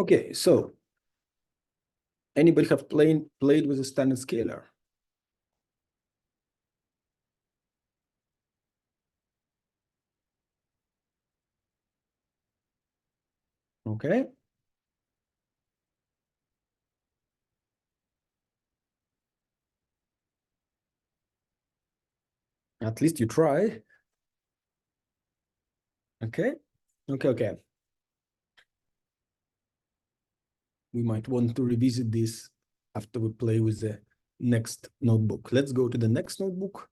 Okay, so anybody have played with a standard scalar? Okay. At least you try. Okay. Okay. We might want to revisit this after we play with the next notebook. Let's go to the next notebook.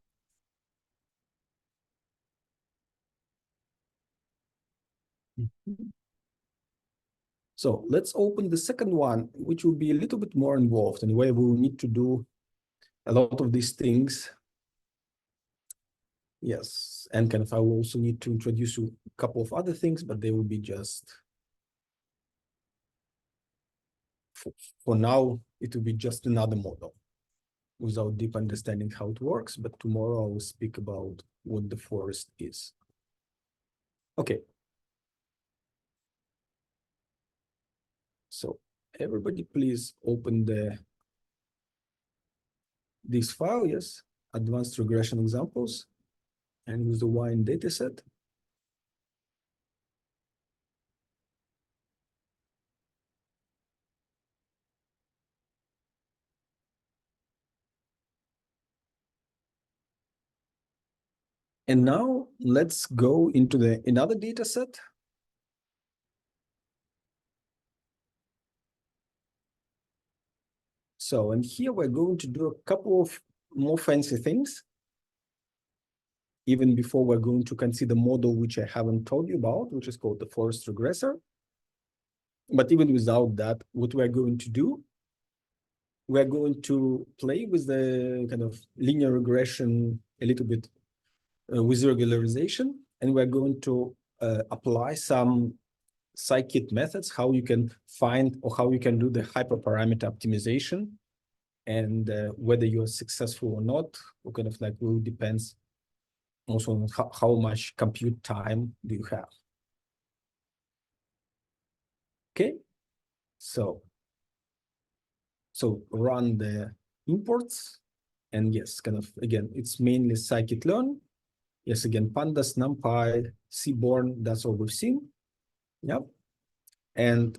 So let's open the second one, which will be a little bit more involved. Anyway, we will need to do a lot of these things. Yes, and kind of I will also need to introduce you a couple of other things, but they will be just, for now, it will be just another model without deep understanding how it works. But tomorrow I will speak about what the forest is. Okay. So everybody please open this file, yes, advanced regression examples, and use the wine dataset. And now let's go into another data set. So, and here we're going to do a couple of more fancy things, even before we're going to consider the model, which I haven't told you about, which is called the forest regressor. But even without that, what we're going to do, we're going to play with the kind of linear regression a little bit with regularization, and we're going to apply some scikit methods, how you can find or how you can do the hyperparameter optimization, and whether you're successful or not, or kind of like will depends also on how much compute time do you have. Okay, so run the imports, and yes, kind of again, it's mainly scikit-learn. Yes, again, pandas, numpy, seaborn, that's all we've seen. Yep. And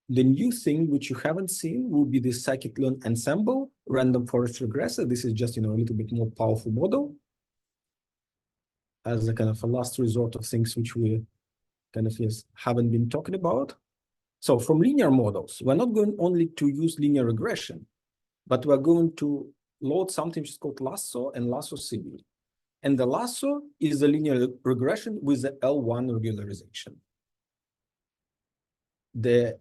the new thing which you haven't seen will be the scikit-learn ensemble random forest regressor. This is just, a little bit more powerful model as a kind of a last resort of things which we kind of haven't been talking about. So from linear models, we're not going only to use linear regression, but we're going to load something which is called lasso and lasso CV. And the lasso is the linear regression with the L1 regularization. The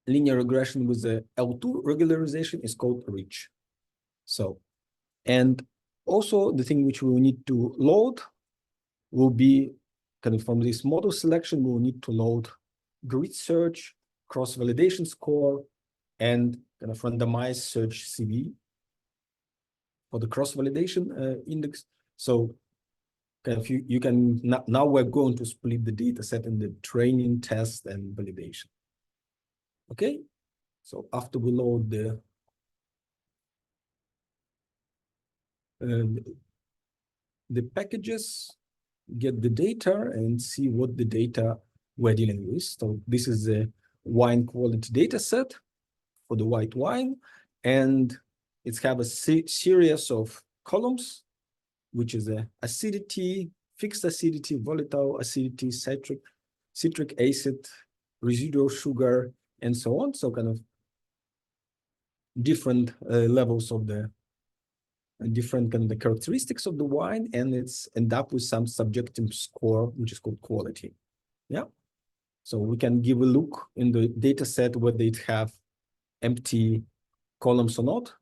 linear regression with the L2 regularization is called reach. So, and also the thing which we will need to load will be kind of from this model selection, we will need to load grid search, cross-validation score, and kind of randomized search CV for the cross-validation index. So kind of you can, now we're going to split the data set in the training, test, and validation. Okay, so after we load the packages, get the data and see what the data we're dealing with. So this is the wine quality data set for the white wine, and it's have a series of columns, which is the acidity, fixed acidity, volatile acidity, citric acid, residual sugar, and so on. So kind of different levels of the different kind of the characteristics of the wine, and it's end up with some subjective score, which is called quality. Yeah. So we can give a look in the data set whether it have empty columns or not,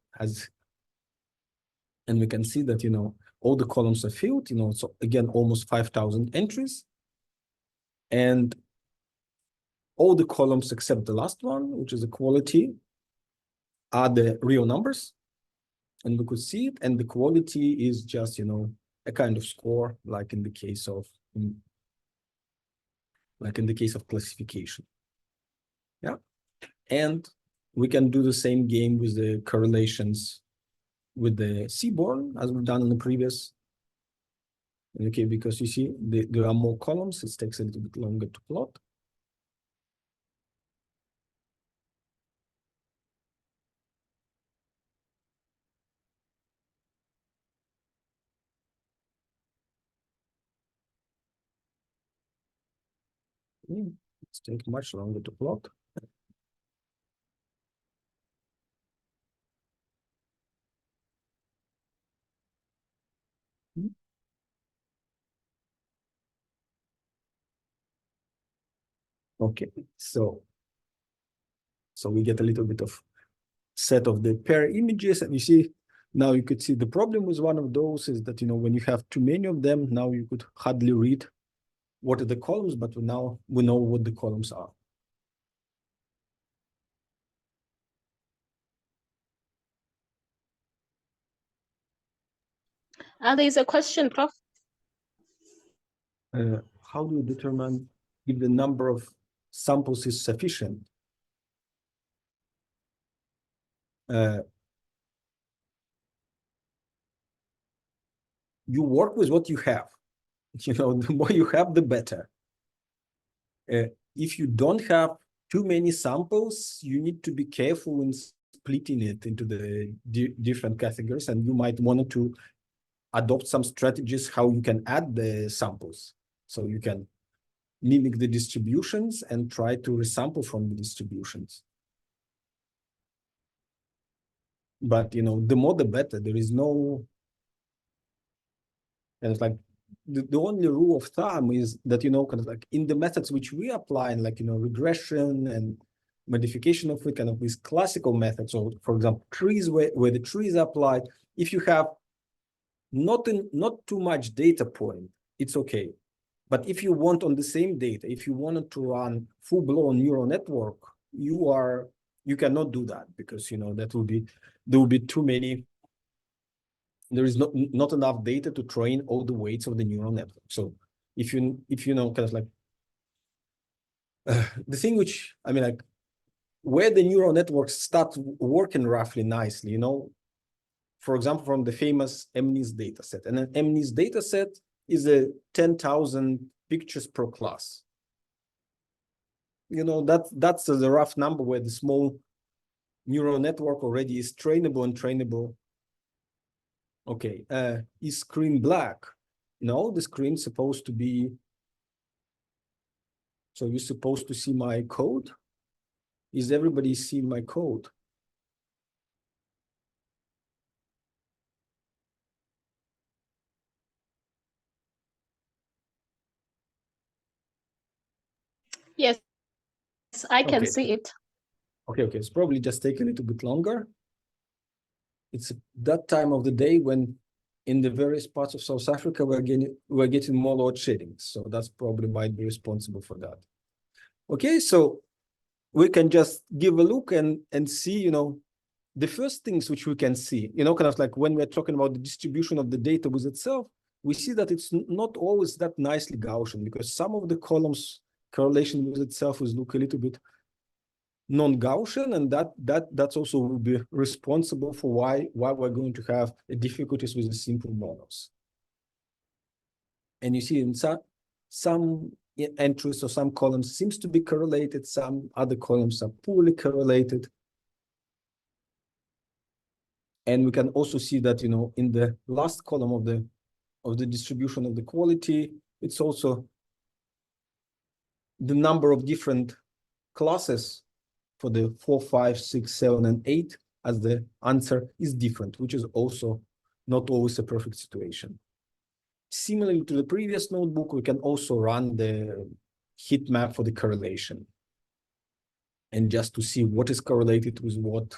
and we can see that, all the columns are filled, so again, almost 5,000 entries. And all the columns except the last one, which is the quality, are the real numbers. And we could see it, and the quality is just, a kind of score, like in the case of classification. Yeah. And we can do the same game with the correlations with the seaborne as we've done in the previous. Okay, because you see there are more columns, it takes a little bit longer to plot. It's taking much longer to plot. Okay, so we get a little bit of set of the pair images, and you see now you could see the problem with one of those is that when you have too many of them, now you could hardly read what are the columns, but now we know what the columns are. There's a question, Prof. How do you determine if the number of samples is sufficient? You work with what you have. The more you have, the better. If you don't have too many samples, you need to be careful in splitting it into the different categories, and you might want to adopt some strategies how you can add the samples. So you can mimic the distributions and try to resample from the distributions. But the more the better. There is no, and it's like the only rule of thumb is that kind of like in the methods which we apply, like regression and modification of it, kind of these classical methods, or for example trees, where the trees are applied, if you have not too much data point, it's okay. But if you want on the same data, if you wanted to run full-blown neural network, you cannot do that, because there will be too many. There is not enough data to train all the weights of the neural network. So if you kind of like the thing which like where the neural networks start working roughly nicely, for example, from the famous MNIThe dataset. And an MNIThe dataset is a 10,000 pictures per class. That's the rough number where the small neural network already is trainable and trainable. Okay, is screen black? No, the screen's supposed to be. So you're supposed to see my code? Is everybody seeing my code? Yes, I can see it. Okay, it's probably just take a little bit longer. It's that time of the day when in the various parts of South Africa, we're getting more load shedding. So that's probably might be responsible for that. Okay, so we can just give a look and see, the first things which we can see, kind of like when we're talking about the distribution of the data with itself, we see that it's not always that nicely Gaussian, because some of the columns correlation with itself is look a little bit non-Gaussian, and that's also will be responsible for why we're going to have difficulties with the simple models. And you see in some entries or some columns seems to be correlated, some other columns are poorly correlated. And we can also see that in the last column of the distribution of the quality, it's also the number of different classes for the 4, 5, 6, 7, and 8 as the answer is different, which is also not always a perfect situation. Similarly to the previous notebook, we can also run the heat map for the correlation, and just to see what is correlated with what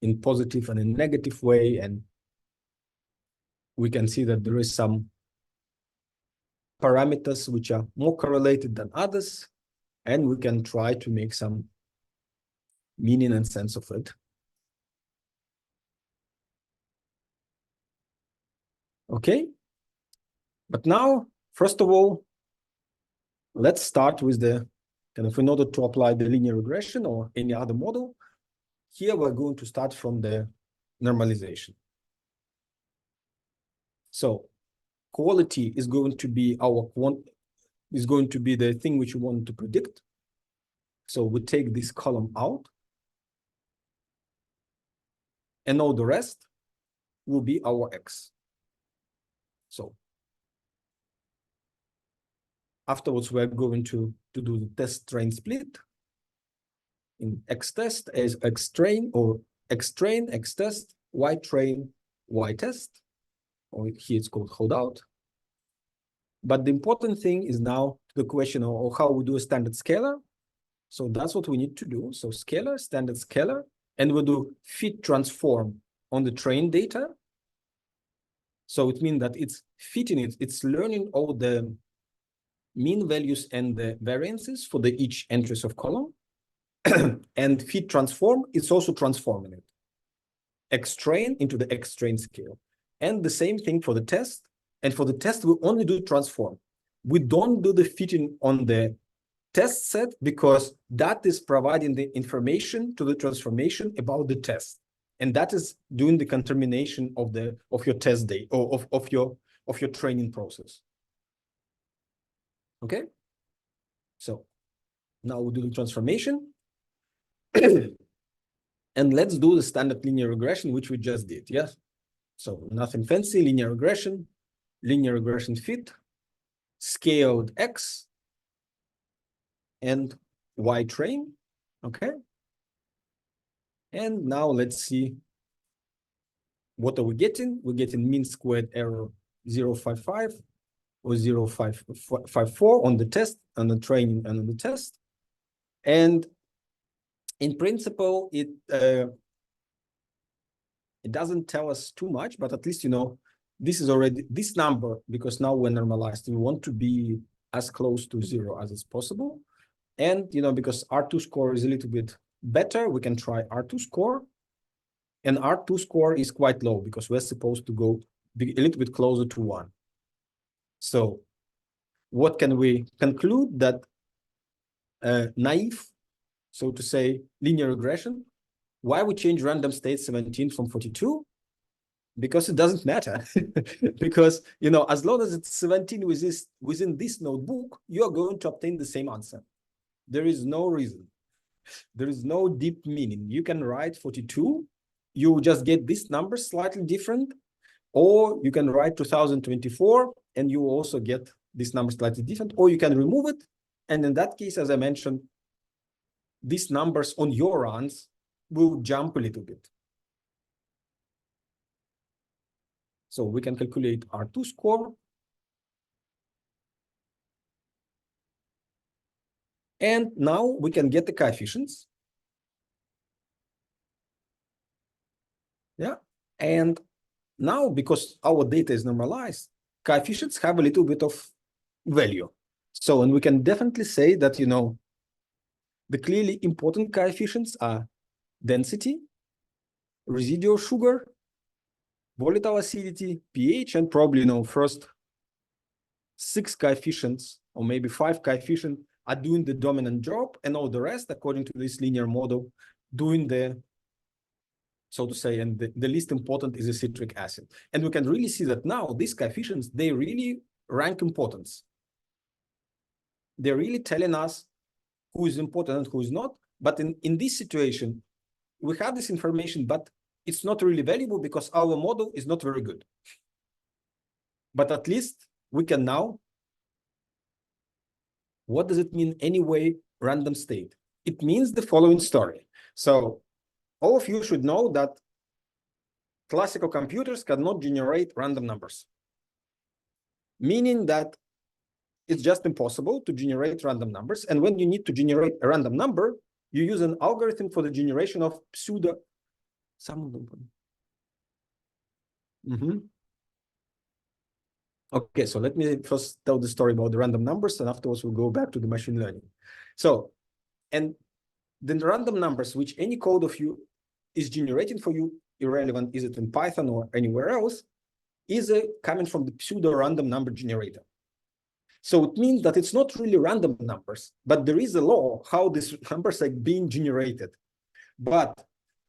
in positive and in negative way. And we can see that there is some parameters which are more correlated than others, and we can try to make some meaning and sense of it. Okay, but now, first of all, let's start with the And if in order to apply the linear regression or any other model, here we're going to start from the normalization. So quality is going to be the thing which we want to predict. So we take this column out, and all the rest will be our X. So afterwards, we're going to do the test train split in X test as X train, or X train, X test, Y train, Y test, or here it's called holdout. But the important thing is now the question of how we do a standard scalar. So that's what we need to do. So scalar, standard scalar, and we'll do fit transform on the train data. So it means that it's fitting it, it's learning all the mean values and the variances for the each entries of column. And fit transform, it's also transforming it. X train into the X train scale. And the same thing for the test. And for the test, we only do transform. We don't do the fitting on the test set because that is providing the information to the transformation about the test. And that is doing the contamination of your test day or of your training process. Okay. So now we'll do the transformation. And let's do the standard linear regression, which we just did. Yes. So nothing fancy, linear regression fit, scaled X and Y train. Okay. And now let's see what are we getting. We're getting mean squared error 0.55 or 0.554 on the test, on the training and on the test. And in principle, it doesn't tell us too much, but at least, you know, this is already this number, because now we're normalized. We want to be as close to 0 as is possible. And, you know, because R2 score is a little bit better, we can try R2 score. And R2 score is quite low because we're supposed to go a little bit closer to 1. So what can we conclude? That naive, so to say, linear regression. Why we change random state 17 from 42? Because it doesn't matter. Because, you know, as long as it's 17 within this notebook, you are going to obtain the same answer. There is no reason. There is no deep meaning. You can write 42, you just get this number slightly different, or you can write 2024 and you also get this number slightly different, or you can remove it. And in that case, as I mentioned, these numbers on your runs will jump a little bit. So we can calculate R2 score. And now we can get the coefficients. Yeah. And now, because our data is normalized, coefficients have a little bit of value. So, and we can definitely say that, you know, the clearly important coefficients are density, residual sugar, volatile acidity, pH, and probably, you know, first 6 coefficients or maybe 5 coefficients are doing the dominant job, and all the rest, according to this linear model, doing the, so to say, and the least important is the citric acid. And we can really see that now these coefficients, they really rank importance. They're really telling us who is important and who is not. But in this situation, we have this information, but it's not really valuable because our model is not very good. But at least we can now, what does it mean anyway, random state? It means the following story. So all of you should know that classical computers cannot generate random numbers, meaning that it's just impossible to generate random numbers. And when you need to generate a random number, you use an algorithm for the generation of pseudo. Okay, so let me first tell the story about the random numbers, and afterwards we'll go back to the machine learning. So, and the random numbers, which any code of you is generating for you, irrelevant, is it in Python or anywhere else, is coming from the pseudo random number generator. So it means that it's not really random numbers, but there is a law how these numbers are being generated. But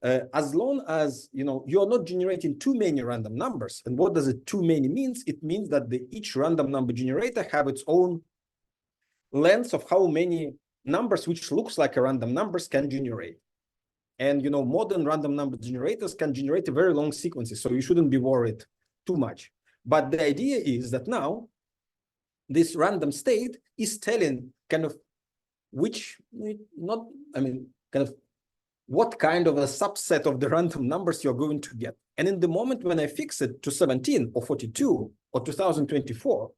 as long as you're not generating too many random numbers, and what does it too many means? It means that each random number generator have its own length of how many numbers which looks like a random numbers can generate. And modern random number generators can generate a very long sequences, so you shouldn't be worried too much. But the idea is that now this random state is telling kind of what kind of a subset of the random numbers you're going to get. And in the moment when I fix it to 17 or 42 or 2024,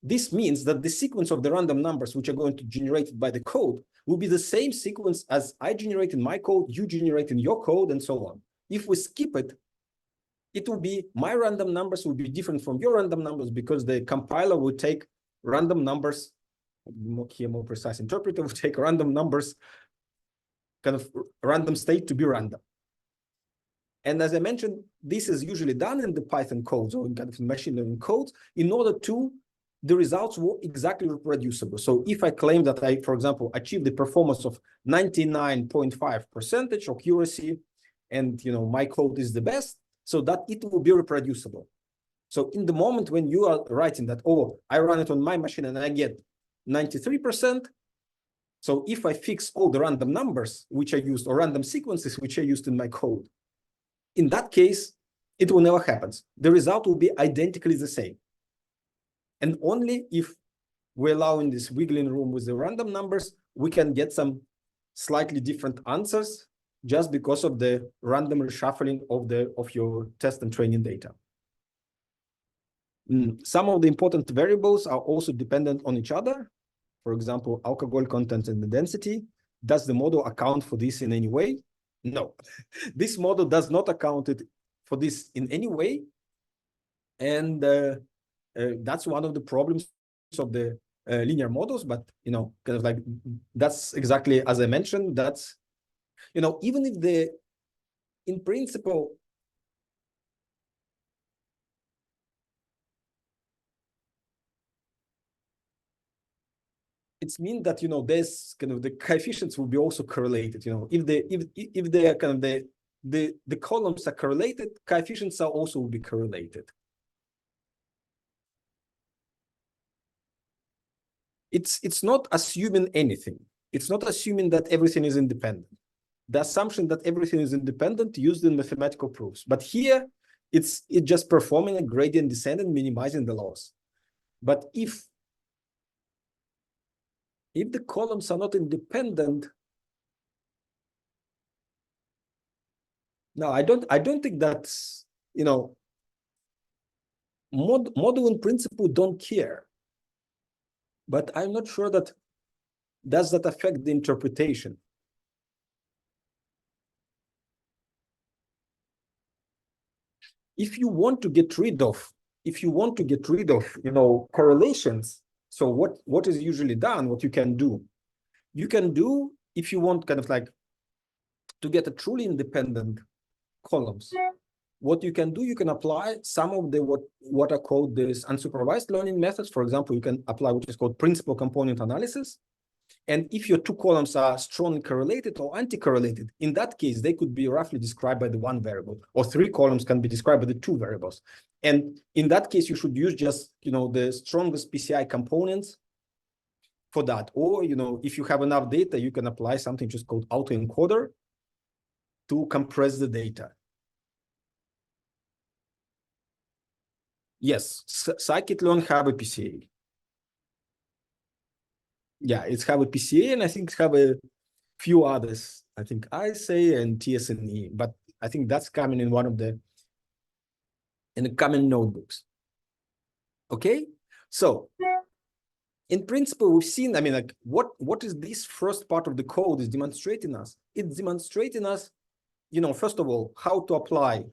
this means that the sequence of the random numbers which are going to be generated by the code will be the same sequence as I generate in my code, you generate in your code, and so on. If we skip it, it will be my random numbers will be different from your random numbers because the compiler will take random numbers, more precise interpreter will take random numbers, kind of random state to be random. And as I mentioned, this is usually done in the Python codes or in kind of machine learning codes in order to the results were exactly reproducible. So if I claim that I, for example, achieve the performance of 99.5% accuracy, and my code is the best, so that it will be reproducible. So in the moment when you are writing that, oh, I run it on my machine and I get 93%. So if I fix all the random numbers which are used or random sequences which are used in my code, in that case, it will never happen. The result will be identically the same. And only if we're allowing this wiggling room with the random numbers, we can get some slightly different answers just because of the random reshuffling of your test and training data. Some of the important variables are also dependent on each other. For example, alcohol content and the density. Does the model account for this in any way? No, this model does not account for this in any way. And that's one of the problems of the linear models, but kind of like that's exactly as I mentioned. That's even if in principle it means that there's kind of the coefficients will be also correlated. If they are kind of the columns are correlated, coefficients are also will be correlated. It's not assuming anything. It's not assuming that everything is independent. The assumption that everything is independent used in mathematical proofs. But here, it's just performing a gradient descent and minimizing the loss. But if the columns are not independent, no, I don't think that's model in principle don't care. But I'm not sure that does that affect the interpretation. If you want to get rid of correlations, so what is usually done, what you can do if you want kind of like to get a truly independent columns, what you can do, you can apply some of the what are called this unsupervised learning methods. For example, you can apply what is called principal component analysis. And if your two columns are strongly correlated or anti-correlated, in that case, they could be roughly described by the one variable, or three columns can be described by the two variables. And in that case, you should use just, the strongest PCI components for that. Or, if you have enough data, you can apply something just called autoencoder to compress the data. Yes, scikit-learn have a PCA. Yeah, it's have a PCA, and I think have a few others. I think ISA and TSNE, but I think that's coming in in the coming notebooks. Okay, so in principle, we've seen, like what is this first part of the code is demonstrating us? It's demonstrating us, first of all, how to apply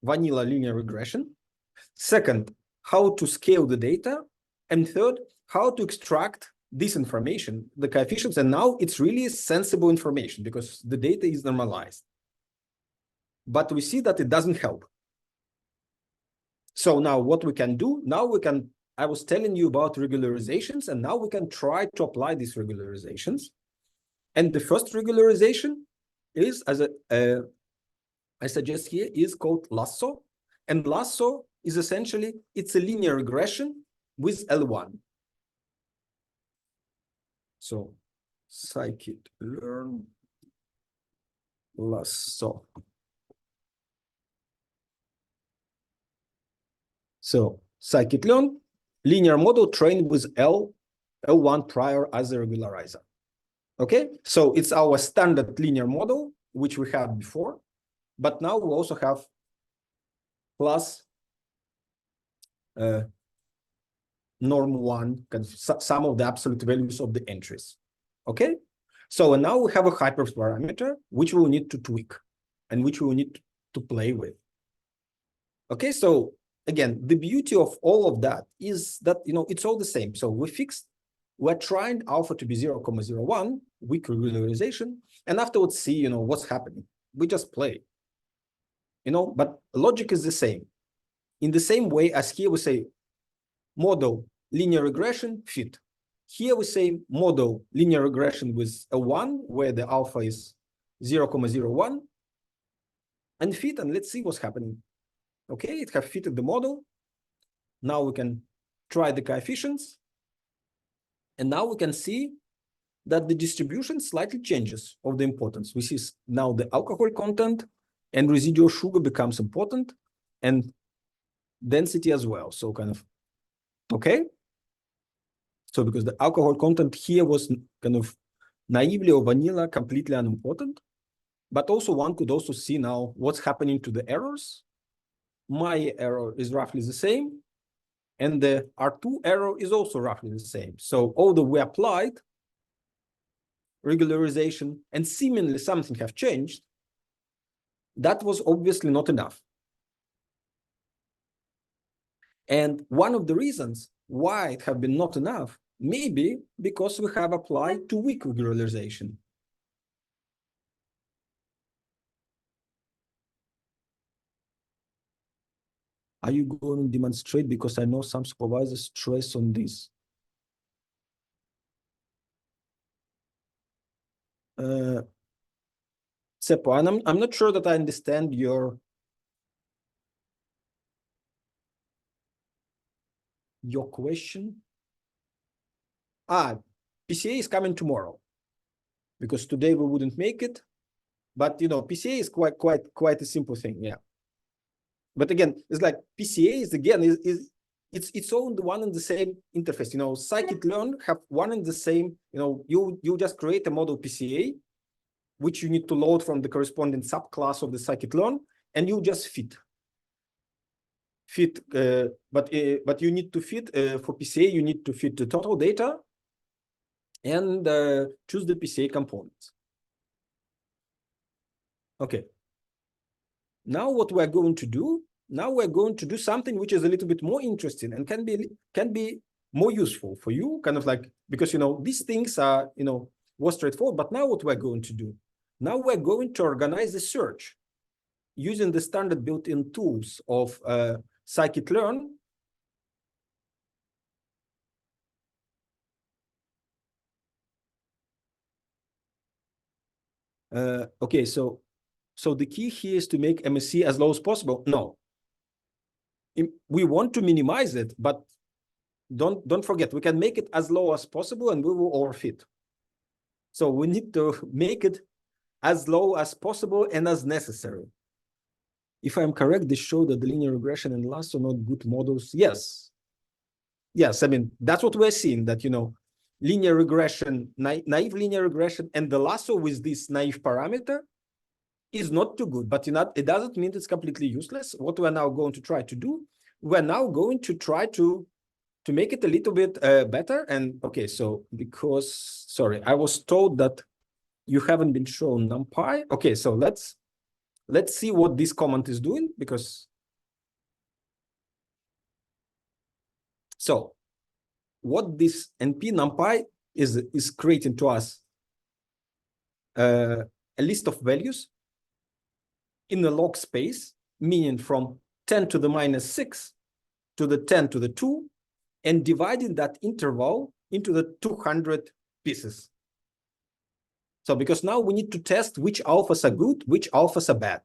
vanilla linear regression. Second, how to scale the data. And third, how to extract this information, the coefficients, and now it's really sensible information because the data is normalized. But we see that it doesn't help. So now what we can do, now we can I was telling you about regularizations, and now we can try to apply these regularizations. And the first regularization is, I suggest here, is called lasso. And lasso is essentially, it's a linear regression with L1. So scikit-learn lasso. So scikit-learn, linear model trained with L1 prior as a regularizer. Okay, so it's our standard linear model, which we had before, but now we also have plus norm one, some of the absolute values of the entries. Okay, so now we have a hyperparameter which we will need to tweak and which we will need to play with. Okay, so again, the beauty of all of that is that, you know, it's all the same. So we're trying alpha to be 0,01, weak regularization, and afterwards see, you know, what's happening. We just play, you know, but logic is the same. In the same way as here we say model linear regression fit. Here we say model linear regression with a 1, where the alpha is 0,01, and fit, and let's see what's happening. Okay, it have fitted the model. Now we can try the coefficients. And now we can see that the distribution slightly changes of the importance. We see now the alcohol content and residual sugar becomes important, and density as well. So kind of, okay. So because the alcohol content here was kind of naively or vanilla, completely unimportant, but also one could also see now what's happening to the errors. My error is roughly the same, and the R2 error is also roughly the same. So although we applied regularization and seemingly something have changed, that was obviously not enough. And one of the reasons why it have been not enough, maybe because we have applied too weak regularization. Are you going to demonstrate? Because I know some supervisors stress on this. Seppo, and I'm not sure that I understand your question. PCA is coming tomorrow, because today we wouldn't make it. But you know, PCA is quite a simple thing, yeah. But again, it's like PCA is again it's all the one and the same interface. You know, scikit-learn have one and the same. You know, you just create a model PCA, which you need to load from the corresponding subclass of the scikit-learn, and you just fit. But you need to fit for PCA. You need to fit the total data and choose the PCA components. Okay. Now what we're going to do? Now we're going to do something which is a little bit more interesting and can be more useful for you, kind of like, because you know these things are, you know, more straightforward. But now what we're going to do? Now we're going to organize the search using the standard built-in tools of scikit-learn. Okay, so the key here is to make MSE as low as possible. No, we want to minimize it, but don't forget, we can make it as low as possible and we will overfit. So we need to make it as low as possible and as necessary. If I'm correct, this show that the linear regression and lasso are not good models. Yes. Yes, I mean, that's what we're seeing, that, you know, linear regression, naive linear regression, and the lasso with this naive parameter is not too good, but it doesn't mean it's completely useless. What we're now going to try to do, we're now going to try to make it a little bit better. And okay, so because, sorry, I was told that you haven't been shown NumPy. Okay, so let's see what this comment is doing, because so what this NP NumPy is creating to us a list of values in a log space, meaning from 10 to the -6 to the 10 to the 2, and dividing that interval into the 200 pieces. So because now we need to test which alphas are good, which alphas are bad.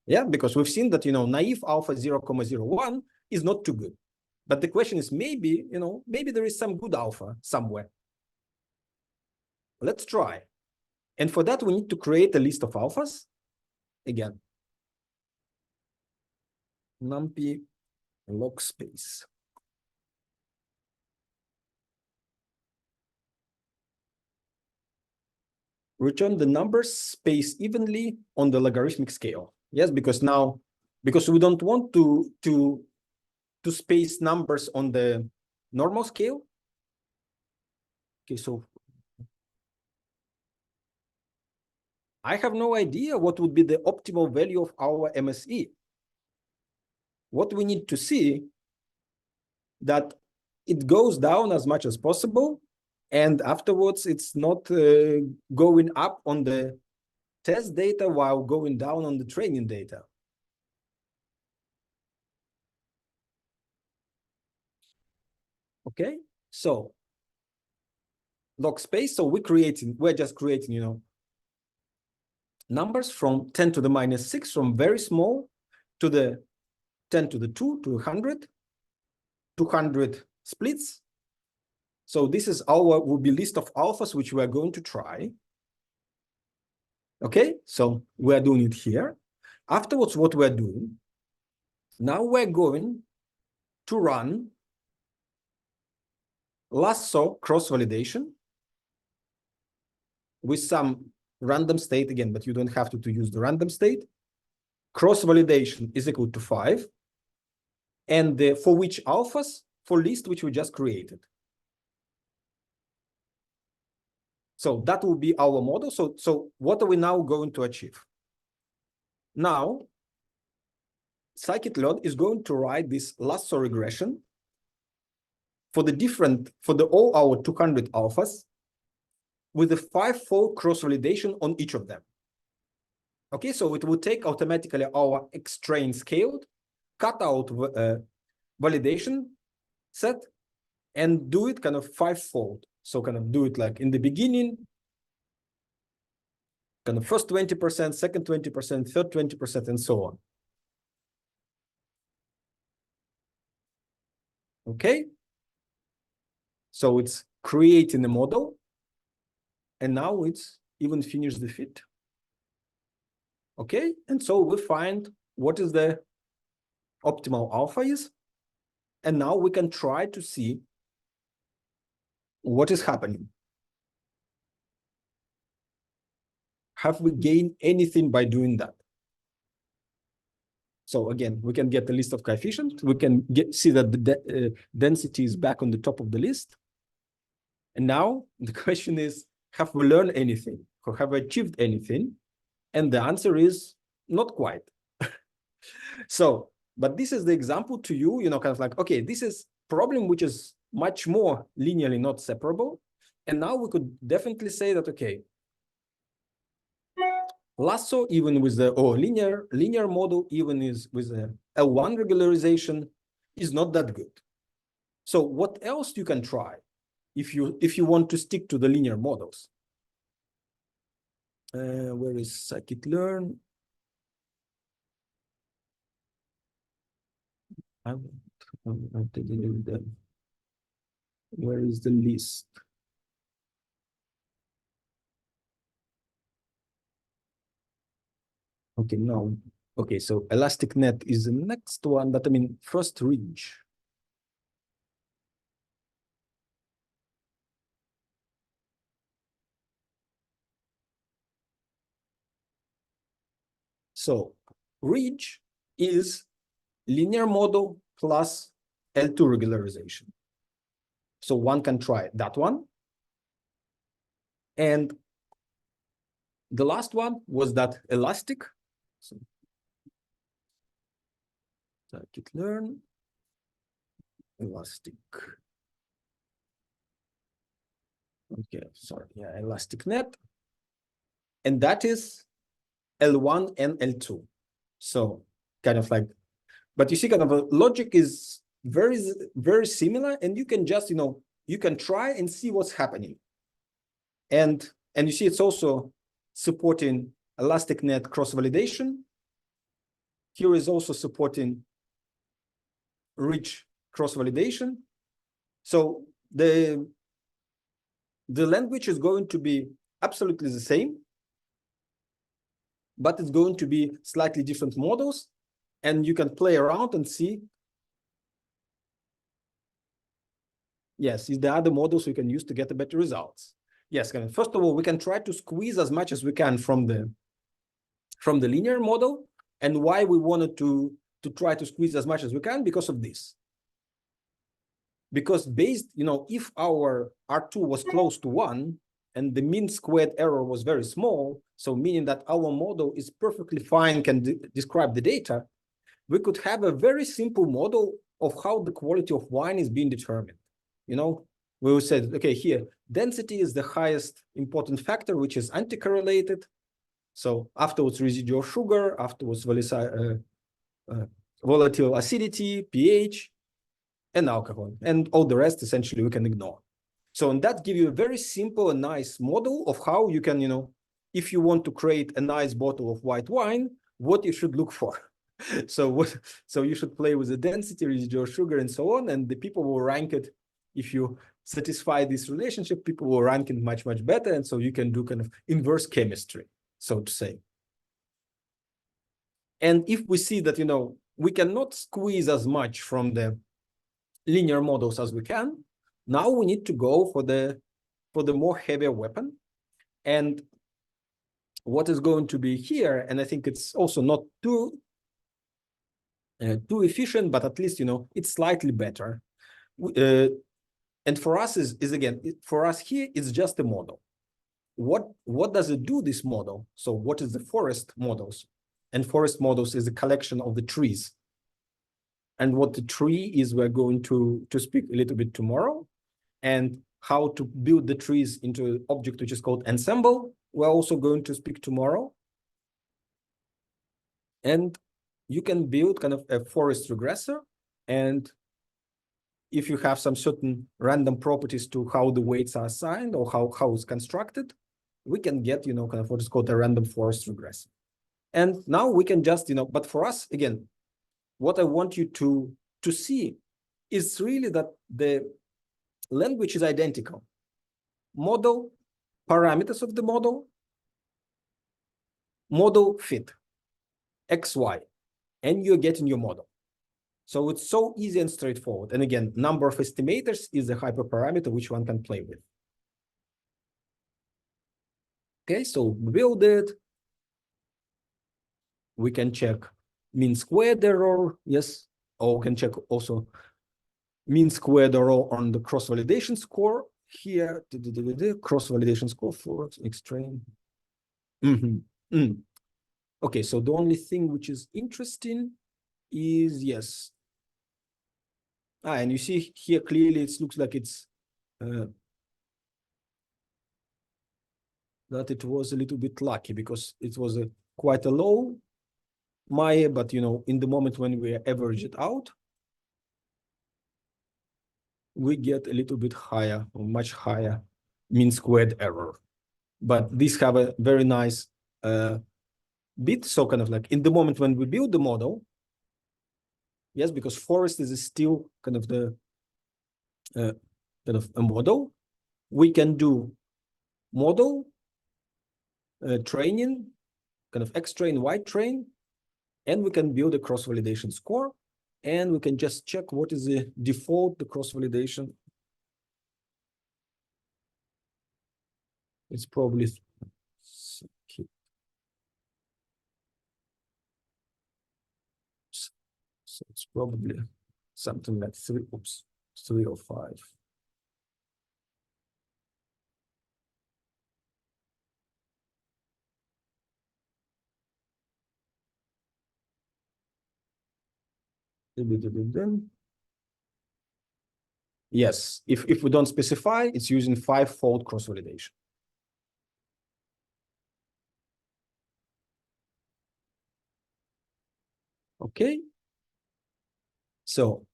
Yeah, because we've seen that, naive alpha 0,01 is not too good. But the question is maybe, maybe there is some good alpha somewhere. Let's try. And for that, we need to create a list of alphas. Again, numpy log space. Return the numbers spaced evenly on the logarithmic scale. Yes, because we don't want to space numbers on the normal scale. Okay, so I have no idea what would be the optimal value of our MSE. What we need to see that it goes down as much as possible, and afterwards it's not going up on the test data while going down on the training data. Okay, so log space. So we're just creating, numbers from 10 to the minus 6, from very small to the 10 to the 2 to 100, 200 splits. So this is will be list of alphas which we are going to try. Okay, so we're doing it here. Afterwards, what we're doing, now we're going to run lasso cross-validation with some random state again, but you don't have to use the random state. Cross-validation is equal to 5. And for which alphas? For list which we just created. So that will be our model. So what are we now going to achieve? Now, scikit-learn is going to write this lasso regression for all our 200 alphas with a 5-fold cross-validation on each of them. Okay, so it will take automatically our X-train scaled, cut out validation set, and do it kind of 5-fold. So kind of do it like in the beginning, kind of first 20%, second 20%, third 20%, and so on. Okay, so it's creating a model, and now it's even finished the fit. Okay, and so we find what is the optimal alpha is, and now we can try to see what is happening. Have we gained anything by doing that? So again, we can get the list of coefficients. We can see that the density is back on the top of the list. And now the question is, have we learned anything? Or have we achieved anything? And the answer is not quite. So, but this is the example to you, kind of like, okay, this is problem which is much more linearly not separable. And now we could definitely say that, okay, lasso, even with the linear model, even is with the L1 regularization, is not that good. So what else you can try if you want to stick to the linear models? Where is scikit-learn? Where is the list? Okay, no. Okay, so ElasticNet is the next one, but I mean, first Ridge. So Ridge is linear model plus L2 regularization. So one can try that one. And the last one was that elastic. So scikit-learn, elastic. Okay, sorry, yeah, ElasticNet. And that is L1 and L2. So kind of like, but you see kind of a logic is very similar, and you can just, you can try and see what's happening. And you see it's also supporting ElasticNet cross-validation. Here is also supporting rich cross-validation. So the language is going to be absolutely the same, but it's going to be slightly different models, and you can play around and see. Yes, is the other models we can use to get the better results. Yes, first of all, we can try to squeeze as much as we can from the linear model. And why we wanted to try to squeeze as much as we can, because of this. Because based, if our R2 was close to 1 and the mean squared error was very small, so meaning that our model is perfectly fine, can describe the data, we could have a very simple model of how the quality of wine is being determined. We will say, okay, here, density is the highest important factor, which is anti-correlated. So afterwards, residual sugar, afterwards, volatile acidity, pH, and alcohol. And all the rest, essentially, we can ignore. So, and that gives you a very simple and nice model of how you can, if you want to create a nice bottle of white wine, what you should look for. So you should play with the density, residual sugar, and so on, and the people will rank it. If you satisfy this relationship, people will rank it much, much better, and so you can do kind of inverse chemistry, so to say. And if we see that, we cannot squeeze as much from the linear models as we can, now we need to go for the more heavier weapon. And what is going to be here, and I think it's also not too efficient, but at least, it's slightly better. And for us for us here, it's just a model. What does it do, this model? So what is the forest models? And forest models is a collection of the trees. And what the tree is, we're going to speak a little bit tomorrow. And how to build the trees into an object which is called ensemble, we're also going to speak tomorrow. And you can build kind of a forest regressor. And if you have some certain random properties to how the weights are assigned or how it's constructed, we can get, kind of what is called a random forest regressor. And now we can just, but for us, again, what I want you to see is really that the language is identical. Model, parameters of the model fit, X, Y, and you're getting your model. So it's so easy and straightforward. And again, number of estimators is a hyperparameter which one can play with. Okay, so build it. We can check mean squared error, yes, or we can check also mean squared error on the cross-validation score. Here, the cross-validation score for X-train. Okay, so the only thing which is interesting is, yes. And you see here clearly it looks like it's that it was a little bit lucky because it was quite a low Maya, but in the moment when we average it out, we get a little bit higher or much higher mean squared error. But these have a very nice bit. So kind of like in the moment when we build the model, yes, because forest is still kind of the kind of a model, we can do model training, kind of X train, Y train, and we can build a cross-validation score, and we can just check what is the default, the cross-validation. It's probably, so it's probably something like 3 or 5. Yes, if we don't specify, it's using 5-fold cross-validation. Okay. So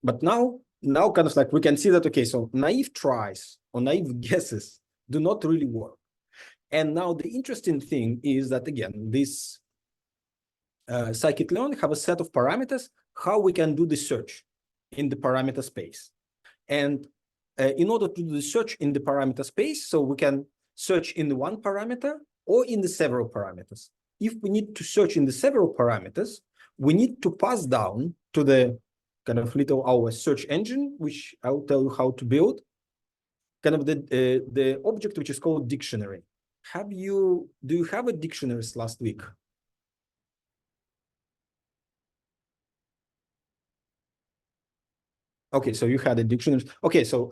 But now kind of like we can see that, okay, so naive tries or naive guesses do not really work. And now the interesting thing is that, again, this scikit-learn have a set of parameters how we can do the search in the parameter space. And in order to do the search in the parameter space, so we can search in the one parameter or in the several parameters. If we need to search in the several parameters, we need to pass down to the kind of little our search engine, which I'll tell you how to build, kind of the object which is called dictionary. Do you have a dictionaries last week? Okay, so you had a dictionary. Okay, so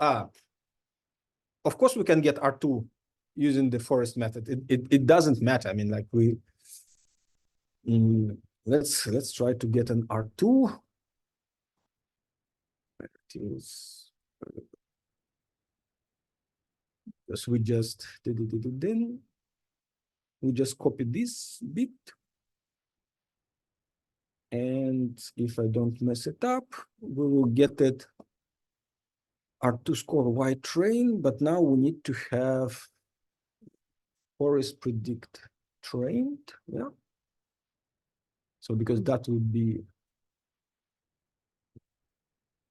of course we can get R2 using the forest method. It doesn't matter. I mean, like let's try to get an R2. Because we just copy this bit. And if I don't mess it up, we will get it R2 score Y train, but now we need to have forest predict trained, yeah. So because that would be,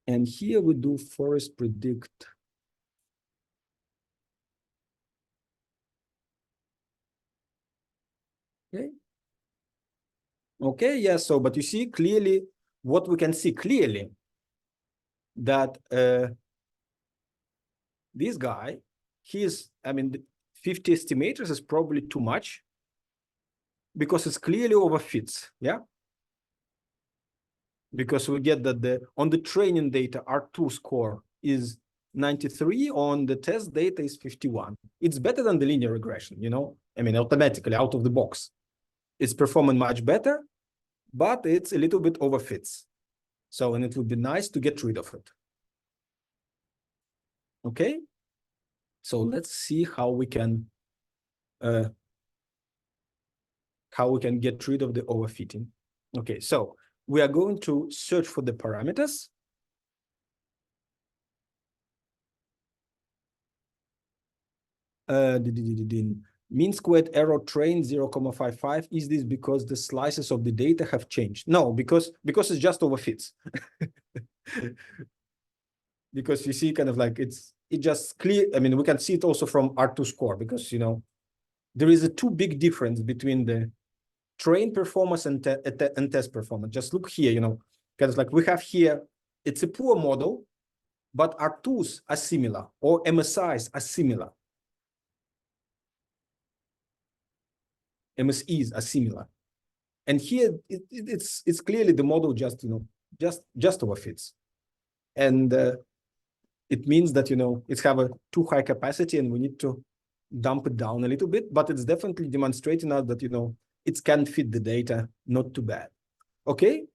and here we do forest predict. Okay. Okay, yeah, so, but you see clearly, what we can see clearly, that this guy, I mean, 50 estimators is probably too much because it's clearly overfits, yeah? Because we get that on the training data, R2 score is 93, on the test data is 51. It's better than the linear regression, you know? I mean, automatically out of the box. It's performing much better, but it's a little bit overfits. So, and it would be nice to get rid of it. Okay? So let's see how we can get rid of the overfitting. Okay, so we are going to search for the parameters. Mean squared error train 0.55. Is this because the slices of the data have changed? No, because it's just overfits. Because you see kind of like it just clear. I mean, we can see it also from R2 score, because, you know, there is a too big difference between the train performance and test performance. Just look here, you know, kind of like we have here, it's a poor model, but R2s are similar, or MSIs are similar. MSEs are similar. And here it's clearly the model just, you know, just overfits. And it means that, you know, it's have a too high capacity and we need to dump it down a little bit, but it's definitely demonstrating us that, you know, it can fit the data not too bad. Okay.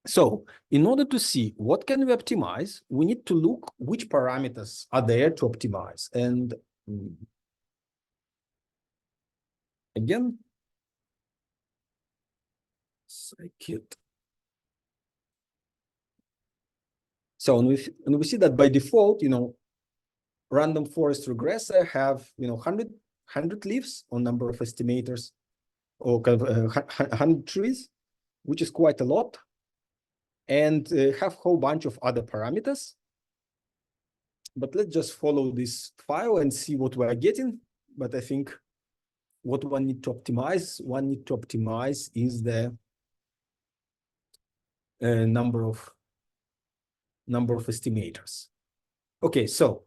So in order to see what can we optimize, we need to look which parameters are there to optimize. And again, scikit. So and we see that by default, you know, random forest regressor have, you know, 100 leaves on number of estimators, or kind of 100 trees, which is quite a lot, and have a whole bunch of other parameters. But let's just follow this file and see what we're getting. But I think what one need to optimize is the number of estimators. Okay, so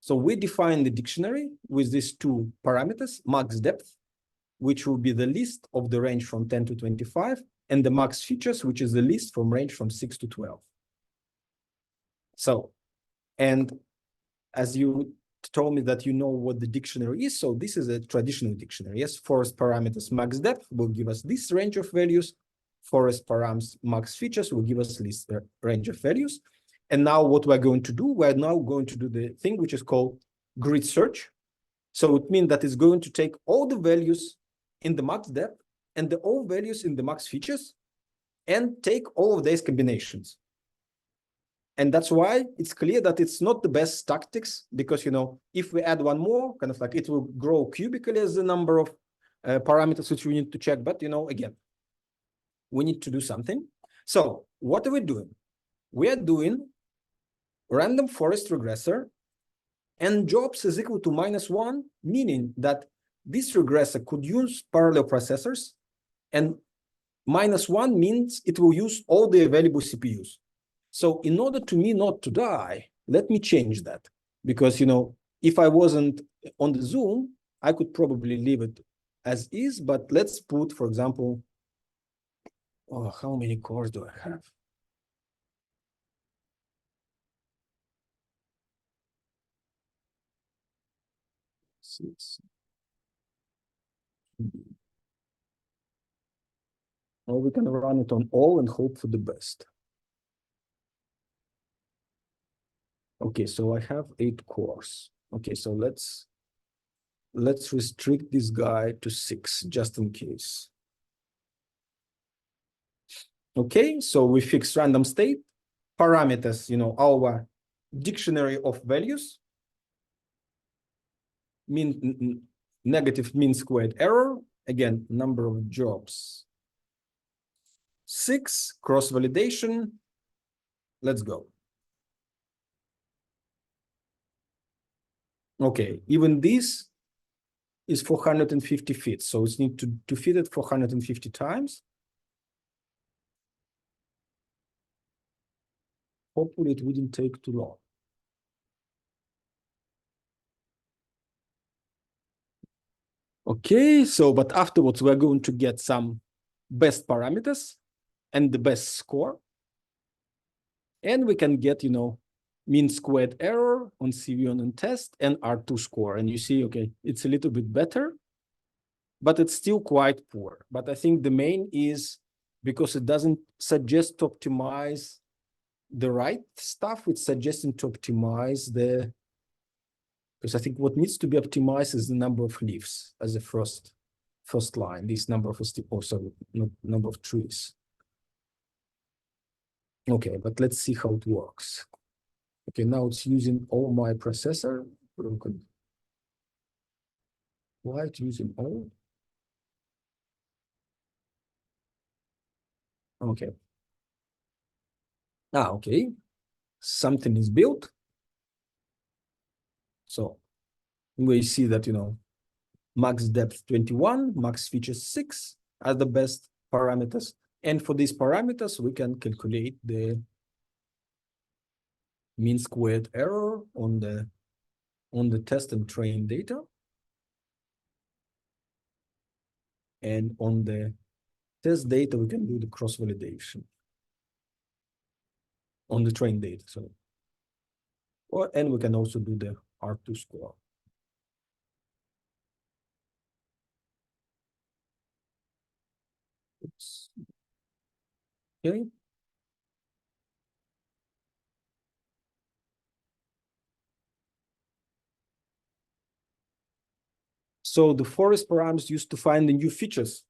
we define the dictionary with these two parameters: max depth, which will be the list of the range from 10 to 25, and the max features, which is the list from range from 6 to 12. So, and as you told me that you know what the dictionary is, so this is a traditional dictionary. Yes, forest parameters max depth will give us this range of values. Forest params max features will give us this range of values. And now what we're going to do, we're now going to do the thing which is called grid search. So it means that it's going to take all the values in the max depth and all values in the max features and take all of these combinations. And that's why it's clear that it's not the best tactics, because, if we add one more, kind of like it will grow cubically as the number of parameters which we need to check. But, again, we need to do something. So what are we doing? We are doing random forest regressor, and jobs is equal to -1, meaning that this regressor could use parallel processors, and -1 means it will use all the available CPUs. So in order to me not to die, let me change that. Because, if I wasn't on the Zoom, I could probably leave it as is, but let's put, for example, how many cores do I have? Six. Or we can run it on all and hope for the best. Okay, so I have 8 cores. Okay, so let's restrict this guy to 6, just in case. Okay, so we fix random state parameters, our dictionary of values, negative mean squared error, again, number of jobs 6, cross validation. Let's go. Okay, even this is 450 feet, so it's need to feed it 450 times. Hopefully it wouldn't take too long. Okay, so but afterwards we're going to get some best parameters and the best score. And we can get, mean squared error on CV1 and test and R2 score. And you see, okay, it's a little bit better, but it's still quite poor. But I think the main is because it doesn't suggest to optimize the right stuff, it's suggesting to optimize because I think what needs to be optimized is the number of leaves as a first line, this number of, number of trees. Okay, but let's see how it works. Okay, now it's using all my processor. Why it's using all? Okay. Okay. Something is built. So we see that, max depth 21, max features 6 are the best parameters. And for these parameters, we can calculate the mean squared error on the test and train data. And on the test data, we can do the cross validation on the train data. So, and we can also do the R2 score. Oops. Okay. So the forest params used to find the new features.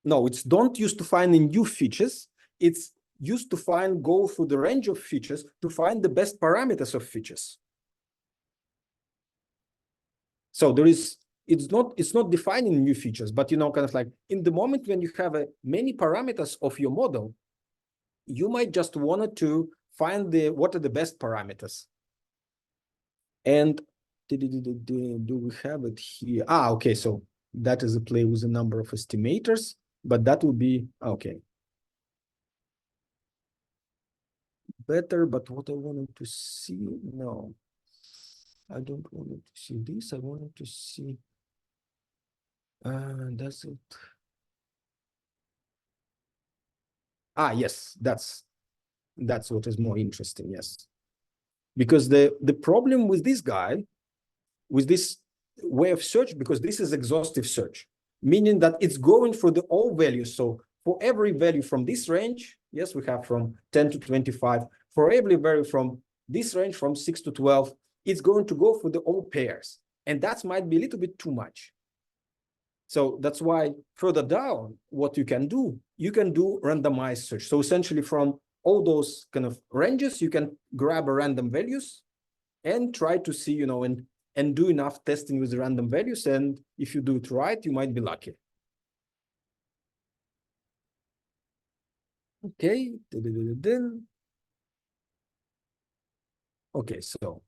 No, it's don't use to find the new features. It's used to go through the range of features to find the best parameters of features. So it's not defining new features, but kind of like in the moment when you have many parameters of your model, you might just want to find what are the best parameters. And do we have it here? Okay, so that is a play with a number of estimators, but that would be okay. Better, but what I wanted to see, no. I don't want to see this. I wanted to see. That's it. Yes, that's what is more interesting. Yes, because the problem with this guy, with this way of search, because this is exhaustive search, meaning that it's going for the all values. So for every value from this range, yes, we have from 10 to 25. For every value from this range, from 6 to 12, it's going to go for the all pairs. And that might be a little bit too much. So that's why further down, what you can do randomized search. So essentially from all those kind of ranges, you can grab a random values and try to see, you know, and do enough testing with the random values. And if you do it right, you might be lucky. Okay. Okay, so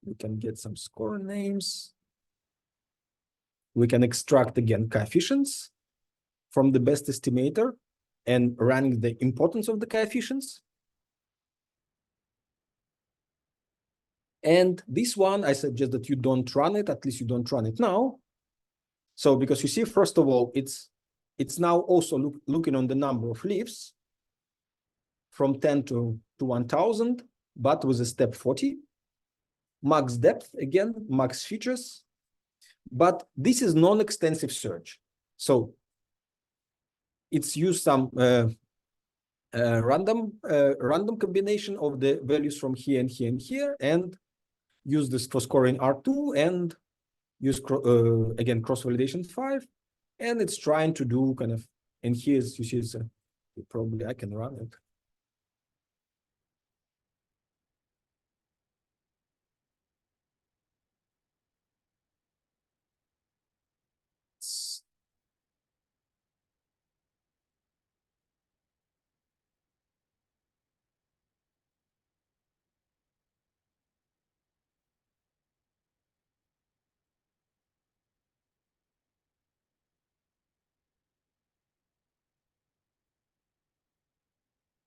we can get some score names. We can extract again coefficients from the best estimator and rank the importance of the coefficients. And this one, I suggest that you don't run it, at least you don't run it now. So because you see, first of all, it's now also looking on the number of leaves from 10 to 1000, but with a step 40. Max depth, again, max features. But this is non-extensive search. So it's used some random combination of the values from here and here and here, and use this for scoring R2 and use again cross-validation 5, and it's trying to do kind of, and here's, you see, probably I can run it.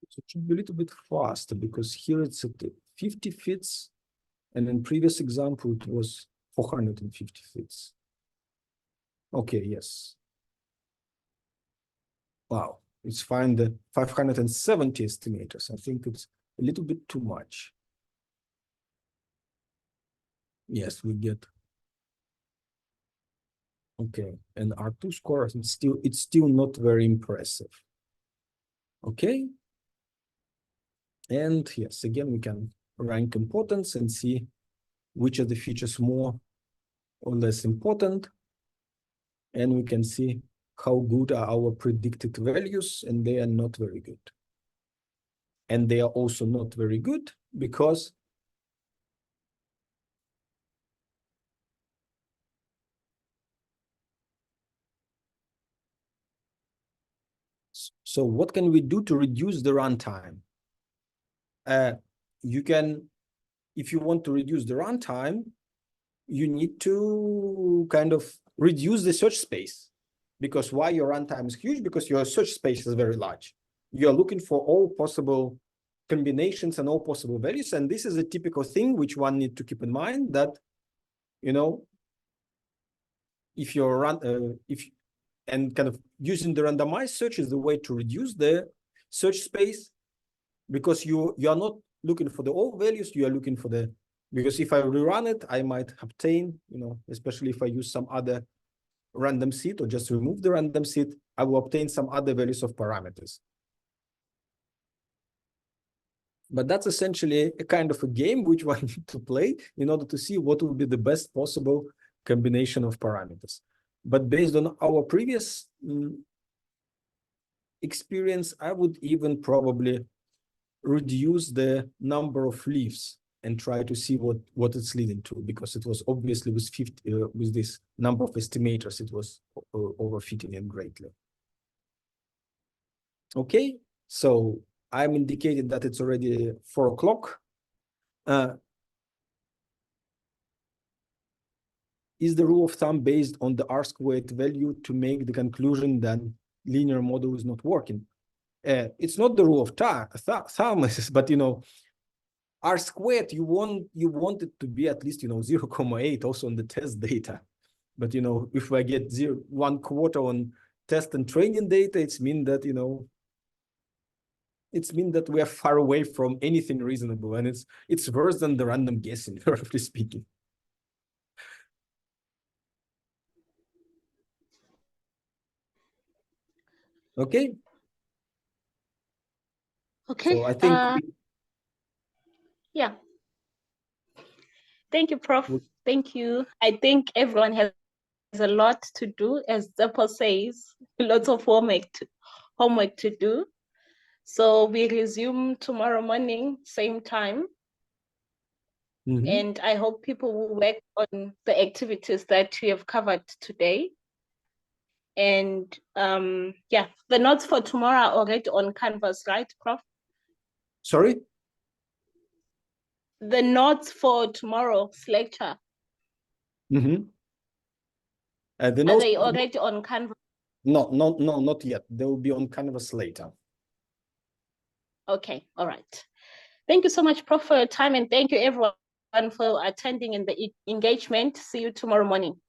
So it should be a little bit faster because here it's at 50 fits, and in previous example it was 450 fits. Okay, yes. Wow, it's fine. The 570 estimators. I think it's a little bit too much. Yes, we get. Okay, and R2 score is it's still not very impressive. Okay. And yes, again, we can rank importance and see which of the features more or less important. And we can see how good are our predicted values, and they are not very good. And they are also not very good because so what can we do to reduce the runtime? You can, if you want to reduce the runtime, you need to kind of reduce the search space. Because why your runtime is huge? Because your search space is very large. You're looking for all possible combinations and all possible values. And this is a typical thing which one need to keep in mind, that, you know, if you're and kind of using the randomized search is the way to reduce the search space, because you are not looking for the all values, you are looking for the, because if I rerun it, I might obtain, you know, especially if I use some other random seed or just remove the random seed, I will obtain some other values of parameters. But that's essentially a kind of a game which one need to play in order to see what will be the best possible combination of parameters. But based on our previous experience, I would even probably reduce the number of leaves and try to see what it's leading to, because it was obviously with 50 with this number of estimators, it was overfitting it greatly. Okay, so I'm indicating that it's already 4 o'clock. Is the rule of thumb based on the R-squared value to make the conclusion that linear model is not working? It's not the rule of thumb, but, you know, R-squared, you want it to be at least, you know, 0.8 also on the test data. But, you know, if I get 1/4 on test and training data, it's mean that, you know, it's mean that we are far away from anything reasonable, and it's worse than the random guessing, roughly speaking. Okay. Okay. So I think yeah. Thank you, Prof. Thank you. I think everyone has a lot to do, as Zepo says, lots of homework to do. So we resume tomorrow morning, same time. Mhm. And I hope people will work on the activities that we have covered today. And yeah, the notes for tomorrow are already on Canvas, right, Prof? Sorry? The notes for tomorrow's lecture, The are notes, they already on Canvas? no, not yet. They will be on Canvas later. Okay, all right. Thank you so much, Prof, for your time, and thank you everyone for attending in the engagement. See you tomorrow morning.